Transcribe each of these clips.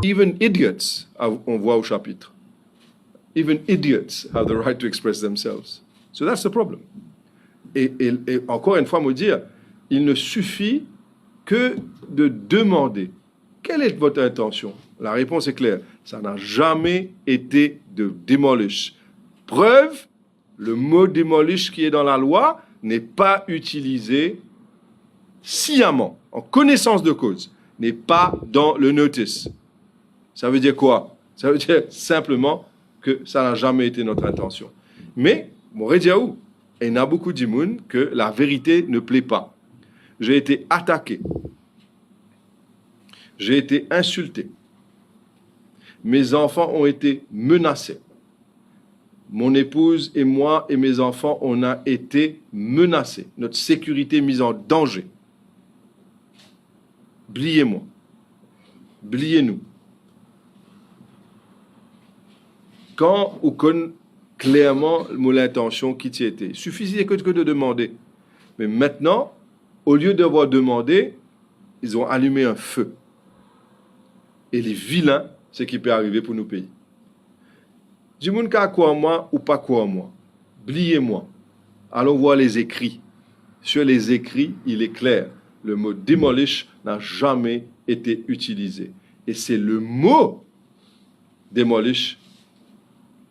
Even idiots, on voit au chapitre. Even idiots have the right to express themselves. So that's the problem. Et encore une fois, me dire, il ne suffit que de demander quelle est votre intention. La réponse est claire. Ça n'a jamais été de demolish. Preuve, le mot demolish qui est dans la loi n'est pas utilisé sciemment, en connaissance de cause, n'est pas dans le notice. Ça veut dire quoi? Ça veut dire simplement que ça n'a jamais été notre intention. Mais, Morédiaou, il y a beaucoup de monde que la vérité ne plaît pas. J'ai été attaqué. J'ai été insulté. Mes enfants ont été menacés. Mon épouse et moi et mes enfants, on a été menacés. Notre sécurité mise en danger. Bliez-moi. Bliez-nous. Quand on connaît clairement l'intention qui y était, il suffisait que de demander. Mais maintenant, au lieu d'avoir demandé, ils ont allumé un feu. Et les vilains, c'est ce qui peut arriver pour nos pays. Du monde qui a quoi en moi ou pas quoi en moi. Bliez-moi. Allons voir les écrits. Sur les écrits, il est clair. Le mot demolish n'a jamais été utilisé. Et c'est le mot demolish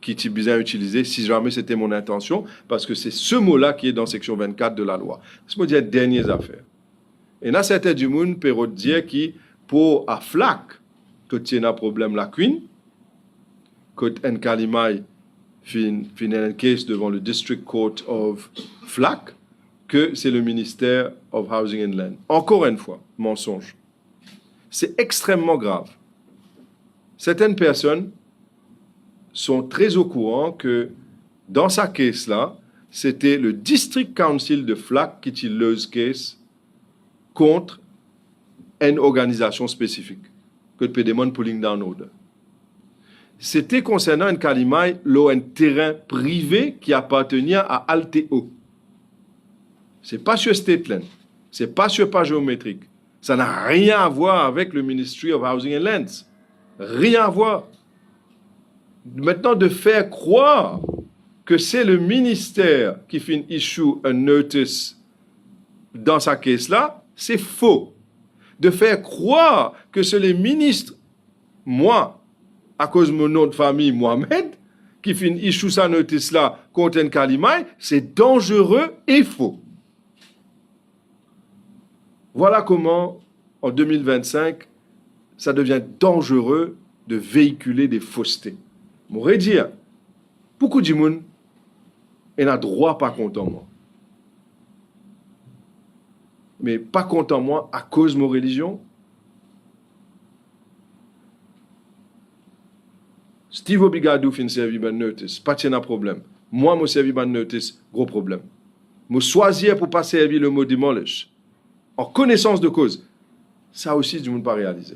qui est bien utilisé, si jamais c'était mon intention, parce que c'est ce mot-là qui est dans section 24 de la loi. C'est pour dire dernières affaires. Et là, c'était du monde pour dire qui, pour à flac, que tu as un problème la queen, que un calimai fin un case devant le District Court of Flac, que c'est le ministère of Housing and Land. Encore une fois, mensonge. C'est extrêmement grave. Certaines personnes sont très au courant que dans sa case-là, c'était le District Council de Flac qui tire le case contre une organisation spécifique, que le Pédémon Pulling Down Order. C'était concernant un calimai, un terrain privé qui appartenait à Alteo. C'est pas sur Stateland, c'est pas sur pas géométrique. Ça n'a rien à voir avec le Ministry of Housing and Lands. Rien à voir. Maintenant, de faire croire que c'est le ministère qui fait issue un notice dans sa caisse-là, c'est faux. De faire croire que c'est les ministres, moi, à cause de mon nom de famille, Mohamed, qui fait issue sa notice-là contre un calimai, c'est dangereux et faux. Voilà comment, en 2025, ça devient dangereux de véhiculer des faussetés. M'aurait dit, beaucoup de monde n'a droit pas content moi. Mais pas content moi à cause de mon religion. Steve Obigadou fin servi ban notice, pas de problème. Moi, moi servi ban notice, gros problème. Moi choisir pour pas servir le mot demolish. En connaissance de cause. Ça aussi, du monde pas réalisé.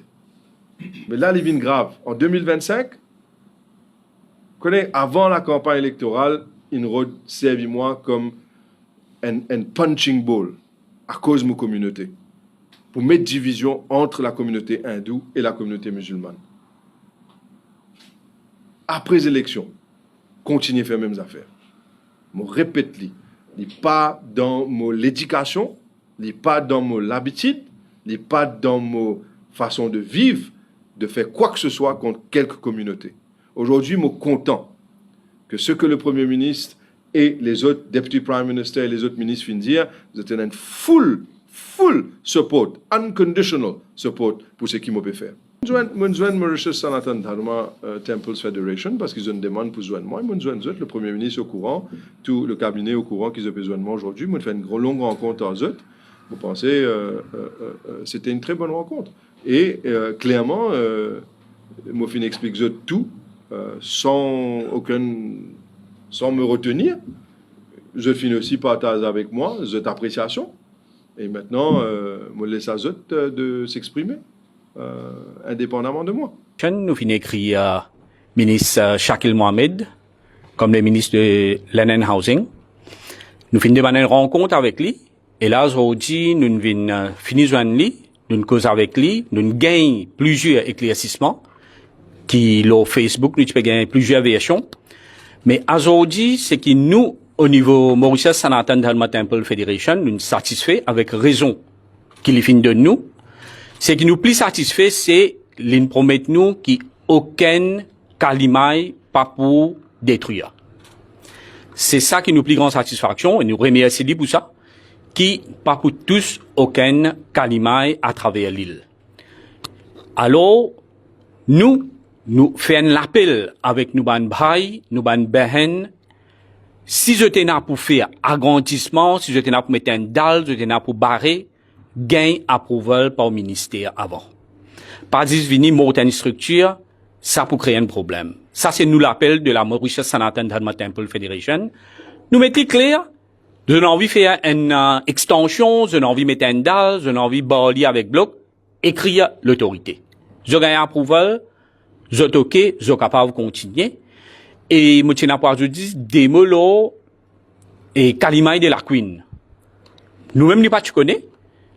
Mais là, il vient grave. En 2025, avant la campagne électorale, il servi moi comme un punching ball à cause de ma communauté. Pour mettre division entre la communauté hindoue et la communauté musulmane. Après l'élection, continuez à faire les mêmes affaires. Je répète, il n'est pas dans l'éducation, il n'est pas dans l'habitude, il n'est pas dans ma façon de vivre, de faire quoi que ce soit contre quelque communauté. Aujourd'hui, je suis content que ce que le Premier ministre et les autres Deputy Prime Minister et les autres ministres viennent dire, vous êtes un full support, unconditional support pour ce qu'ils m'ont fait faire. Je suis Mauritius Sanatan Dharma Temples Federation parce qu'ils ont une demande pour joindre moi. Je suis le Premier ministre au courant, tout le cabinet au courant qu'ils ont besoin de moi aujourd'hui. Je fais une longue rencontre en eux. Vous pensez, c'était une très bonne rencontre. Et clairement, moi, je explique tout sans me retenir. Je finis aussi partager avec moi cette appréciation. Et maintenant, je laisse à eux de s'exprimer. Indépendamment de moi. Nous finissons écrire ministre Shakil Mohamed comme le ministre de Land and Housing. Nous finissons demander une rencontre avec lui. Et là, aujourd'hui, nous finissons joindre lui, nous causons avec lui, nous gagnons plusieurs éclaircissements. qui leur Facebook, nous avons gagné plusieurs versions. Mais aujourd'hui, c'est que nous, au niveau Mauritius Sanatan Dharma Temple Federation, nous sommes satisfaits avec raison qu'il finit de nous. C'est que nous plus satisfaits, c'est qu'ils promettent nous qu'aucun calimai pas pour détruire. C'est ça qui nous plus grande satisfaction et nous remercions pour ça, qui pas pour tous aucun calimai à travers l'île. Alors, nous faisons l'appel avec nous ban bhai, nous ban behen. Si je tenais pour faire agrandissement, si je tenais pour mettre un dalle, je tenais pour barrer, gain approval par le ministère avant. Pas dire venir monter une structure, ça pour créer un problème. Ça c'est nous l'appel de la Mauritius Sanatan Dharma Temple Federation. Nous mettons clair, je n'ai envie de faire une extension, je n'ai envie de mettre un dalle, je n'ai envie de barrer avec bloc, écrire l'autorité. Je gagne approval, je toque, je capable de continuer. Et moi, je n'ai dis, démolo et Kalimai de la Queen. Nous-mêmes, nous pas tu connais.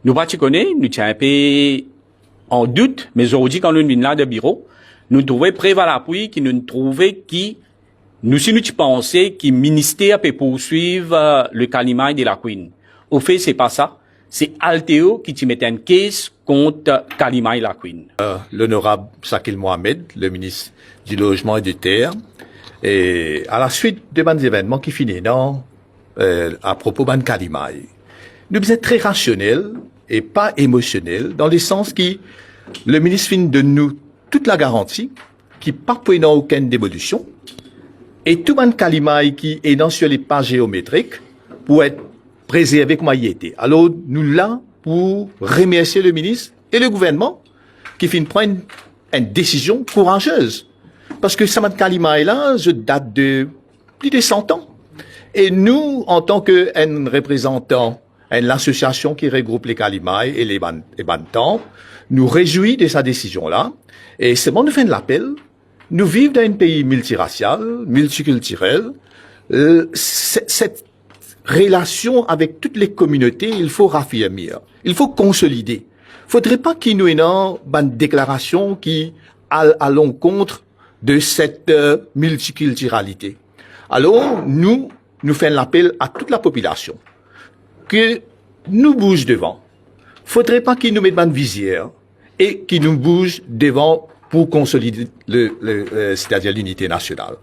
Nous pas tu connais, nous tiens un peu en doute, mais aujourd'hui, quand nous venons là de bureau, nous trouvons préval l'appui qui nous trouvait qui, nous si nous pensons que le ministère peut poursuivre le Kalimai de la Queen. Au fait, c'est pas ça. C'est Alteo qui te met une caisse contre Kalimai la Queen. L'honorable Shakil Mohamed, le ministre du Logement et du Terre, et à la suite de bons événements qui finissent à propos de Kalimai. Nous sommes très rationnels et pas émotionnels, dans le sens que le ministre finit de nous toute la garantie, qui pas pour aucune démolition, et tout le Kalimai qui est dans sur les pas géométriques pour être préservé comme il était. Alors, nous là pour remercier le ministre et le gouvernement qui finit prendre une décision courageuse. Parce que Samad Kalimai là, je date de plus de 100 ans. Et nous, en tant que représentant de l'association qui regroupe les Kalimai et les Bantams, nous réjouis de sa décision-là. Et c'est bon de faire l'appel. Nous vivons dans un pays multiracial, multiculturel. Cette relation avec toutes les communautés, il faut raffermir. Il faut consolider. Faudrait pas qu'il nous ait une déclaration qui à l'encontre de cette multiculturalité. Alors, nous faisons l'appel à toute la population que nous bouge devant. Faudrait pas qu'ils nous mettent une visière et qu'ils nous bougent devant pour consolider c'est-à-dire l'unité nationale.